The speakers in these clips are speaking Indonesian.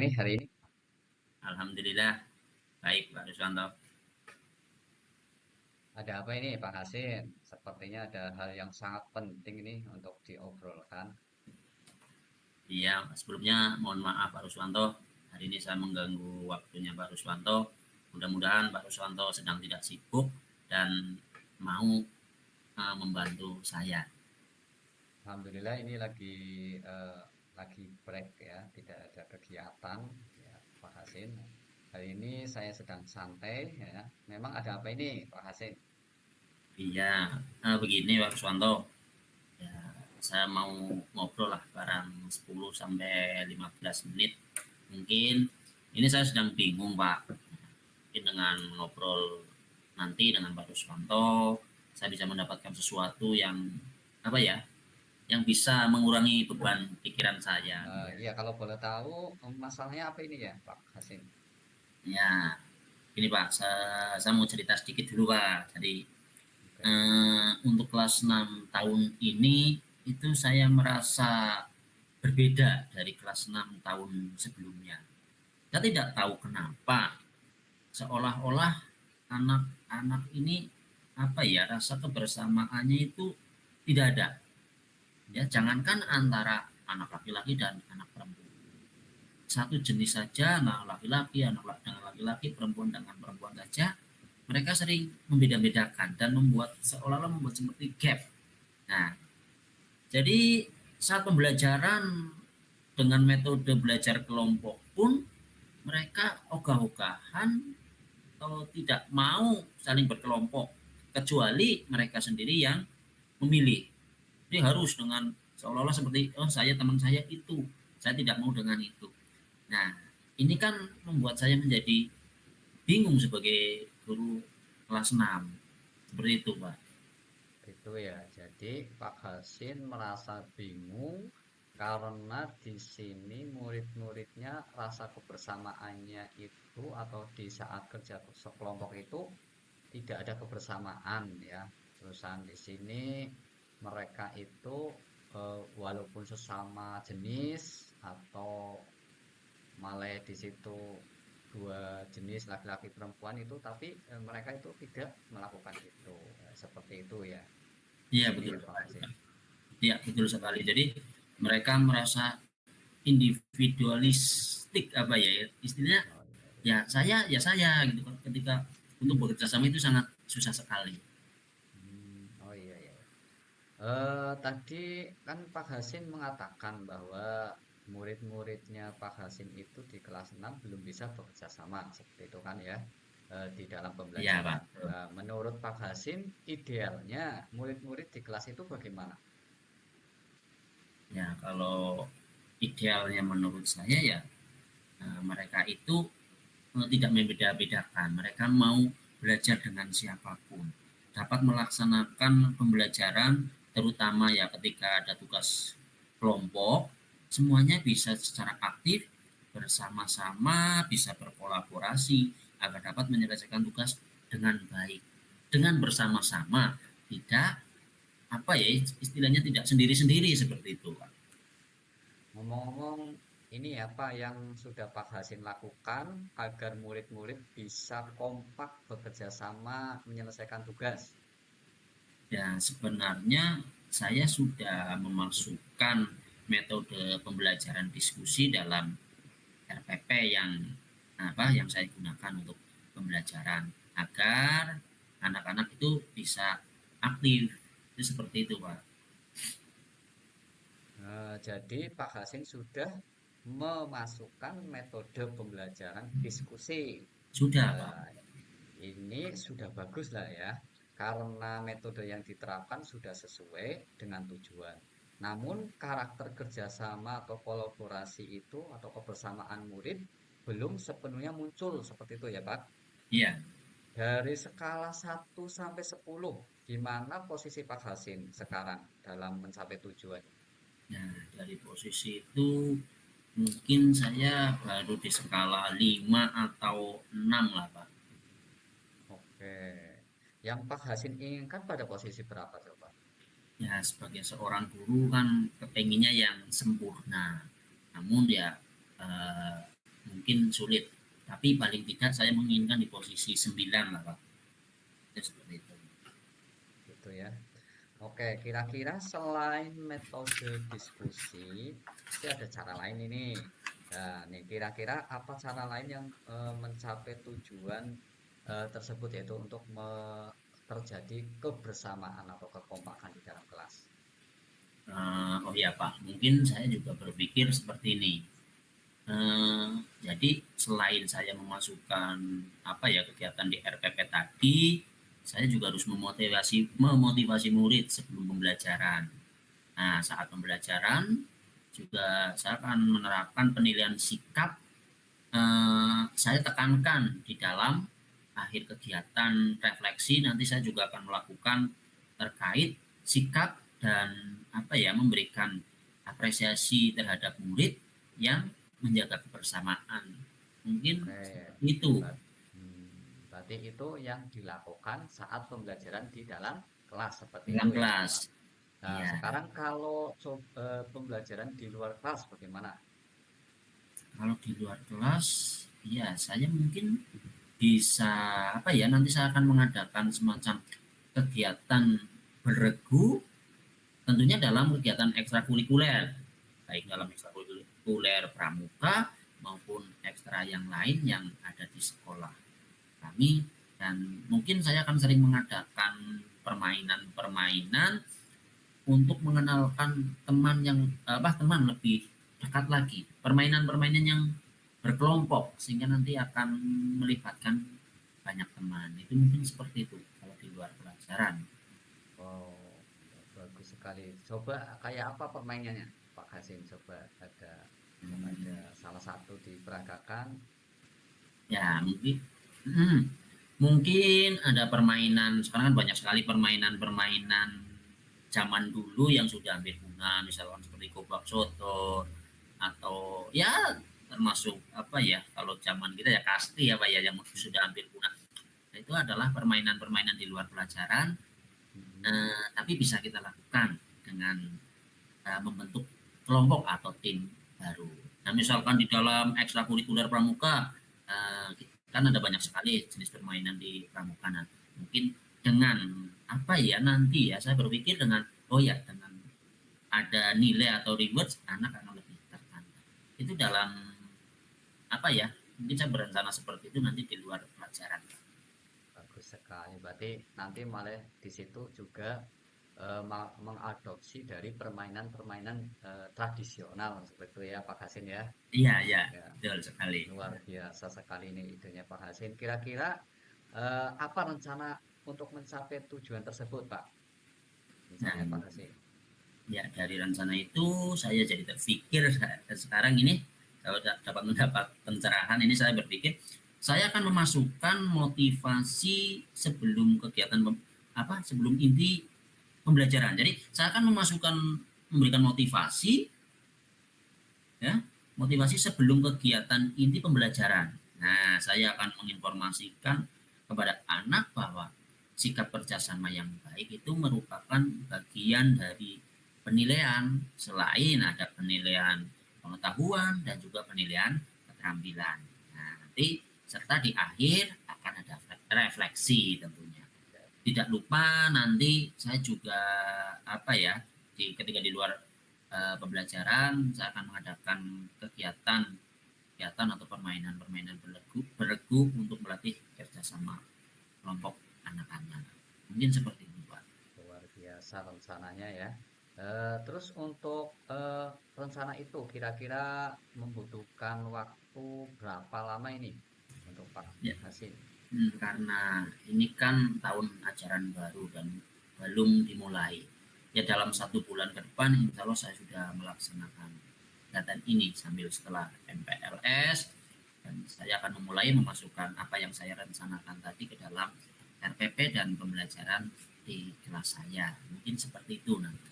nih hari ini? Alhamdulillah, baik Pak Riswanto. Ada apa ini Pak Hasin? Sepertinya ada hal yang sangat penting nih untuk diobrolkan. Iya, sebelumnya mohon maaf Pak Riswanto. Hari ini saya mengganggu waktunya Pak Riswanto. Mudah-mudahan Pak Riswanto sedang tidak sibuk dan mau membantu saya. Alhamdulillah ini eh, lagi break ya, tidak ada kegiatan ya Pak Hasin. Hari ini saya sedang santai ya. Memang ada apa ini Pak Hasin? Iya, begini Pak Riswanto. Ya, saya mau ngobrol lah barang 10 sampai 15 menit. Mungkin ini saya sedang bingung Pak. Mungkin dengan ngobrol nanti dengan Pak Ruswanto saya bisa mendapatkan sesuatu yang apa ya, yang bisa mengurangi beban pikiran saya. Iya kalau boleh tahu masalahnya apa ini ya Pak Hasin? Ya, ini Pak, saya mau cerita sedikit dulu Pak. Jadi Oke. untuk kelas 6 tahun ini itu saya merasa berbeda dari kelas 6 tahun sebelumnya. Saya tidak tahu kenapa, seolah-olah anak-anak ini apa ya, rasa kebersamaannya itu tidak ada. Ya, jangankan antara anak laki-laki dan anak perempuan, satu jenis saja, anak laki-laki, anak dengan laki-laki, perempuan dengan perempuan saja, mereka sering membeda-bedakan dan membuat seolah-olah membuat seperti gap. Nah, jadi saat pembelajaran dengan metode belajar kelompok pun mereka ogah-ogahan atau tidak mau saling berkelompok, kecuali mereka sendiri yang memilih. Jadi harus dengan seolah-olah seperti, oh saya teman saya itu, saya tidak mau dengan itu. Nah, ini kan membuat saya menjadi bingung sebagai guru kelas 6. Seperti itu, Pak. Itu ya. Jadi Pak Hasin merasa bingung karena di sini murid-muridnya rasa kebersamaannya itu atau di saat kerja sekelompok itu tidak ada kebersamaan ya. Terusan di sini mereka itu walaupun sesama jenis atau malah di situ dua jenis laki-laki perempuan itu tapi mereka itu tidak melakukan itu. Seperti itu ya. Di Iya, sini betul ya Pak sekali, Hasin. Pak. Iya, betul sekali. Jadi mereka merasa individualistik apa ya istilahnya, Oh, iya, iya. ya saya gitu kan, ketika untuk bekerja sama itu sangat susah sekali. Oh iya iya. Tadi kan Pak Hasin mengatakan bahwa murid-muridnya Pak Hasin itu di kelas 6 belum bisa bekerja sama seperti itu kan ya di dalam Iya, pembelajaran. Pak. Betul. Nah, menurut Pak Hasin idealnya murid-murid di kelas itu bagaimana? Ya, kalau idealnya menurut saya ya, mereka itu tidak membeda-bedakan. Mereka mau belajar dengan siapapun, dapat melaksanakan pembelajaran, terutama ya ketika ada tugas kelompok, semuanya bisa secara aktif bersama-sama, bisa berkolaborasi agar dapat menyelesaikan tugas dengan baik, dengan bersama-sama, tidak apa ya istilahnya, tidak sendiri-sendiri seperti itu, Pak. Ngomong-ngomong, ini apa yang sudah Pak Hasin lakukan agar murid-murid bisa kompak bekerja sama menyelesaikan tugas? Ya, sebenarnya saya sudah memasukkan metode pembelajaran diskusi dalam RPP yang saya gunakan untuk pembelajaran agar anak-anak itu bisa aktif. Itu seperti itu, Pak. Jadi Pak Hasin sudah memasukkan metode pembelajaran diskusi. Sudah, Pak. Nah, ini sudah bagus lah ya, karena metode yang diterapkan sudah sesuai dengan tujuan. Namun karakter kerjasama atau kolaborasi itu atau kebersamaan murid belum sepenuhnya muncul seperti itu ya Pak. Iya. Dari skala 1 sampai 10, di mana posisi Pak Hasin sekarang dalam mencapai tujuan? Nah, dari posisi itu mungkin saya baru di skala 5 atau 6 lah, Pak. Oke. Yang Pak Hasin inginkan pada posisi berapa coba? Ya, sebagai seorang guru kan kepenginnya yang sempurna. Namun ya, eh, mungkin sulit. Tapi paling tidak saya menginginkan di posisi 9 lah Pak. Itu seperti itu. Gitu ya. Oke, kira-kira selain metode diskusi, pasti ada cara lain ini. Nah, nih kira-kira apa cara lain yang mencapai tujuan tersebut, yaitu untuk terjadi kebersamaan atau kekompakan di dalam kelas. Oh iya Pak, mungkin saya juga berpikir seperti ini. Eh, jadi selain saya memasukkan apa ya kegiatan di RPP tadi, saya juga harus memotivasi murid sebelum pembelajaran. Nah, saat pembelajaran juga saya akan menerapkan penilaian sikap. Saya tekankan di dalam akhir kegiatan refleksi nanti saya juga akan melakukan terkait sikap dan apa ya memberikan apresiasi terhadap murid yang menjaga kebersamaan. Mungkin Oke, seperti itu. berarti itu yang dilakukan saat pembelajaran di dalam kelas seperti itu Dalam ya. kelas. Nah, Iya. sekarang kalau pembelajaran di luar kelas bagaimana? Kalau di luar kelas, ya saya mungkin bisa apa ya nanti saya akan mengadakan semacam kegiatan beregu tentunya dalam kegiatan ekstrakurikuler baik dalam ekstrakurikuler pramuka maupun ekstra yang lain yang ada di sekolah kami dan mungkin saya akan sering mengadakan permainan-permainan untuk mengenalkan teman yang teman lebih dekat lagi permainan-permainan yang berkelompok sehingga nanti akan melibatkan banyak teman itu mungkin seperti itu kalau di luar pelajaran. Oh, bagus sekali. Coba kayak apa permainannya, Pak Hasim? Coba ada Hmm, salah satu diperagakan. ya mungkin ada permainan sekarang kan banyak sekali permainan-permainan zaman dulu yang sudah ambil guna misalkan seperti gobak soto atau ya termasuk apa ya kalau zaman kita ya kasti apa ya yang sudah ambil guna. Nah, itu adalah permainan-permainan di luar pelajaran, Mhm. tapi bisa kita lakukan dengan membentuk kelompok atau tim baru. Nah, misalkan di dalam ekstrakurikuler pramuka, kan ada banyak sekali jenis permainan di pramuka. Nah, mungkin dengan apa ya nanti ya saya berpikir dengan oh ya dengan ada nilai atau reward anak akan lebih tertarik. Itu dalam apa ya? Mungkin saya berencana seperti itu nanti di luar pelajaran. Bagus sekali. Berarti nanti malah di situ juga mengadopsi dari permainan-permainan tradisional seperti itu ya, Pak Hasim ya. Iya, iya, Ya, betul sekali. luar biasa sekali ini idenya Pak Hasim. Kira-kira apa rencana untuk mencapai tujuan tersebut, Pak? Nah, Misalnya Pak Hasim. ya dari rencana itu saya jadi terpikir sekarang ini kalau dapat mendapat pencerahan ini saya berpikir saya akan memasukkan motivasi sebelum kegiatan sebelum inti pembelajaran. Jadi saya akan memberikan motivasi ya motivasi sebelum kegiatan inti pembelajaran. Nah, saya akan menginformasikan kepada anak bahwa sikap kerjasama yang baik itu merupakan bagian dari penilaian selain ada penilaian pengetahuan dan juga penilaian keterampilan. Nah, nanti serta di akhir akan ada refleksi tentunya. Tidak lupa nanti saya juga apa ya ketika di luar pembelajaran saya akan mengadakan kegiatan atau permainan-permainan beregu untuk melatih kerjasama kelompok anak-anak. Mungkin seperti itu, Pak. Luar biasa rencananya ya. Terus untuk rencana itu kira-kira membutuhkan waktu berapa lama ini untuk Pak Ya, Hasim? karena ini kan tahun ajaran baru dan belum dimulai. Ya dalam 1 bulan ke depan, insya Allah saya sudah melaksanakan kegiatan ini sambil setelah MPLS dan saya akan memulai memasukkan apa yang saya rencanakan tadi ke dalam RPP dan pembelajaran di kelas saya. Mungkin seperti itu nanti.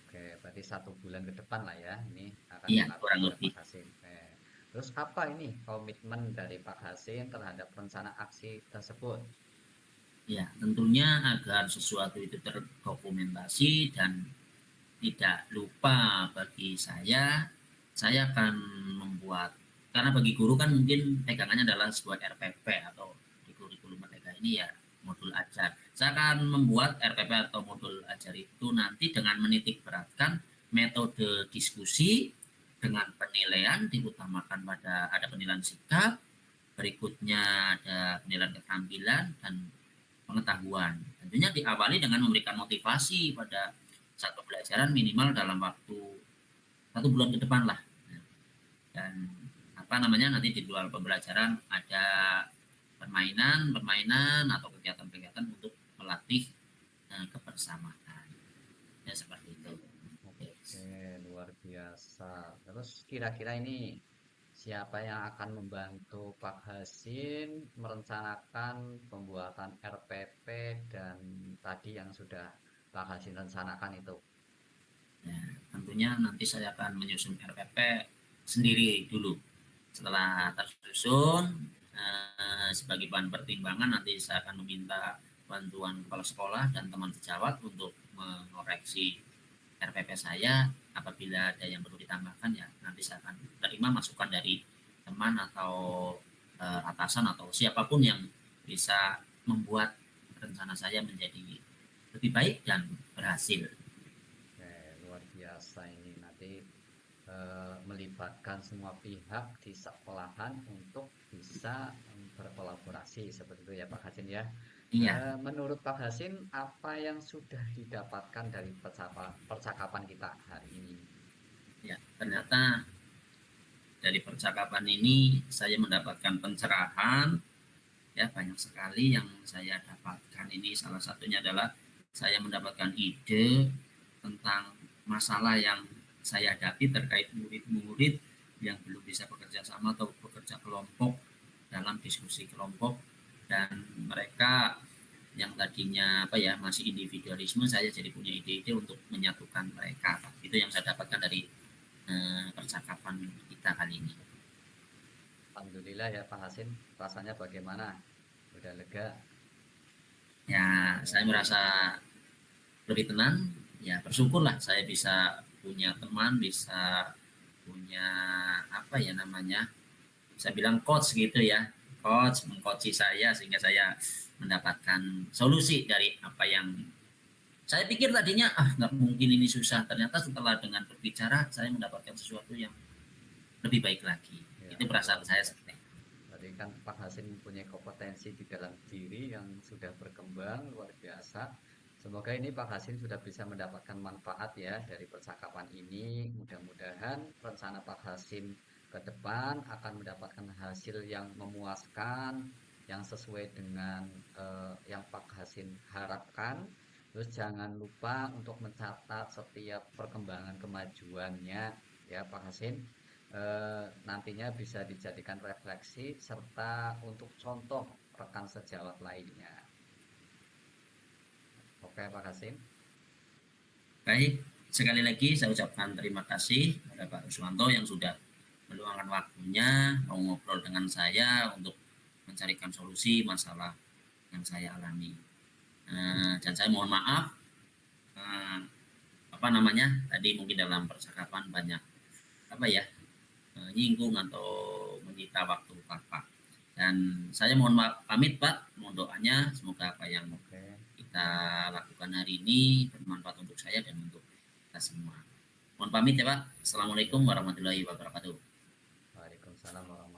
Oke, berarti 1 bulan ke depan lah ya, ini akan Iya, dilakukan kurang oleh lebih. Pak Hasim. Oke. Terus apa ini komitmen dari Pak Hasim terhadap rencana aksi tersebut? Ya, tentunya agar sesuatu itu terdokumentasi dan tidak lupa bagi saya akan membuat karena bagi guru kan mungkin pegangannya adalah sebuah RPP atau di kurikulum Merdeka ini ya modul ajar. Saya akan membuat RPP atau modul ajar itu nanti dengan menitik beratkan metode diskusi dengan penilaian diutamakan pada ada penilaian sikap, berikutnya ada penilaian keterampilan dan pengetahuan. Tentunya diawali dengan memberikan motivasi pada saat pembelajaran minimal dalam waktu 1 bulan ke depan lah. Dan apa namanya nanti di luar pembelajaran ada permainan atau kegiatan-kegiatan untuk melatih kebersamaan. Ya seperti itu. Oke, luar biasa. Terus kira-kira ini siapa yang akan membantu Pak Hasin merencanakan pembuatan RPP dan tadi yang sudah Pak Hasin rencanakan itu? Ya, tentunya nanti saya akan menyusun RPP sendiri dulu. Setelah tersusun sebagai bahan pertimbangan nanti saya akan meminta bantuan kepala sekolah dan teman sejawat untuk mengoreksi RPP saya. Apabila ada yang perlu ditambahkan ya nanti saya akan terima masukan dari teman atau atasan atau siapapun yang bisa membuat rencana saya menjadi lebih baik dan berhasil. Luar biasa ini nanti melibatkan semua pihak di sekolahan untuk bisa berkolaborasi seperti itu ya Pak Hasin ya. Iya, Menurut Pak Hasin, apa yang sudah didapatkan dari percakapan kita hari ini? ya ternyata dari percakapan ini saya mendapatkan pencerahan ya banyak sekali yang saya dapatkan. Ini salah satunya adalah saya mendapatkan ide tentang masalah yang saya hadapi terkait murid-murid yang belum bisa bekerja sama atau bekerja kelompok dalam diskusi kelompok, dan mereka yang tadinya apa ya masih individualisme, saya jadi punya ide-ide untuk menyatukan mereka. Itu yang saya dapatkan dari percakapan kita kali ini. Alhamdulillah ya Pak Hasin, rasanya bagaimana? Udah lega? Ya, saya merasa lebih tenang. Ya, bersyukurlah saya bisa punya teman, bisa punya apa ya namanya, saya bilang coach gitu ya, coach mengcoachi saya sehingga saya mendapatkan solusi dari apa yang saya pikir tadinya nggak mungkin ini susah, ternyata setelah dengan berbicara saya mendapatkan sesuatu yang lebih baik lagi. Ya, Itu perasaan luar saya biasa. seperti itu. Tadi kan Pak Hasin mempunyai kompetensi di dalam diri yang sudah berkembang luar biasa. Semoga ini Pak Hasin sudah bisa mendapatkan manfaat ya dari percakapan ini. Mudah-mudahan rencana Pak Hasin ke depan akan mendapatkan hasil yang memuaskan, yang sesuai dengan yang Pak Hasin harapkan. Terus jangan lupa untuk mencatat setiap perkembangan kemajuannya ya Pak Hasin. Nantinya bisa dijadikan refleksi serta untuk contoh rekan sejawat lainnya. Oke, Pak Hasim. Baik, sekali lagi saya ucapkan terima kasih kepada Pak Ruswanto yang sudah meluangkan waktunya mau ngobrol dengan saya untuk mencarikan solusi masalah yang saya alami. Dan saya mohon maaf apa namanya tadi mungkin dalam percakapan banyak apa ya nyinggung atau menyita waktu Bapak. Dan saya mohon pamit Pak, mohon doanya semoga apa yang Oke. kita lakukan hari ini bermanfaat untuk saya dan untuk kita semua. Mohon pamit ya Pak. Assalamualaikum Ya. warahmatullahi wabarakatuh. Waalaikumsalam warahmatullahi